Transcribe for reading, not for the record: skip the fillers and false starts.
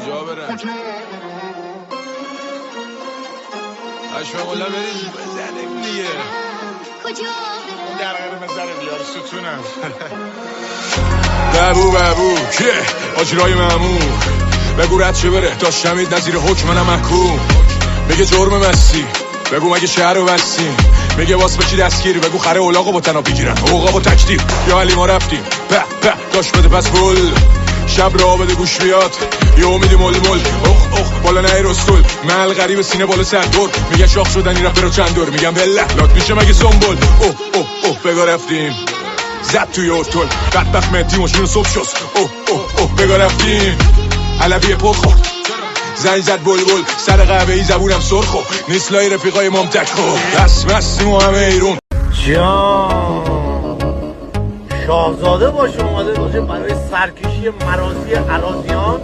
کجا برم اشفاق الله بریم بزنیم دیگه کجا اون در قرمز داره بیار ستونم ببو که آجرای ممنون بگو رد چه بره تا شمید نظیر حکم من محکوم میگه جرم مستی بگو مگه شهر رو بستیم میگه واس بچی دستگیری بگو خره اولاغو با تنها بگیرن اوقا با تکتیر یا علی ما رفتیم به داشت بده پس گل شب را بده گوش بیاد یه امیدی مل اخ بالا نهی رستول مل غریب سینه بالا سر دور میگه شاخ شدنی رفت برو چند دور میگم بله لات میشه مگه سنبول اوه بگا رفتیم زد توی ارتول بدبخت مهدی ماشین صبح شست اوه بگا رفتیم علوی پر خورد زنگ زد بلبل سر قهوه ای زبونم سرخو نیست لای رفیقای مام تک خو بس مستیم و همه ایرون جان شاهزاده باشه اومده باشه برای سرکشی مرازی اراضیان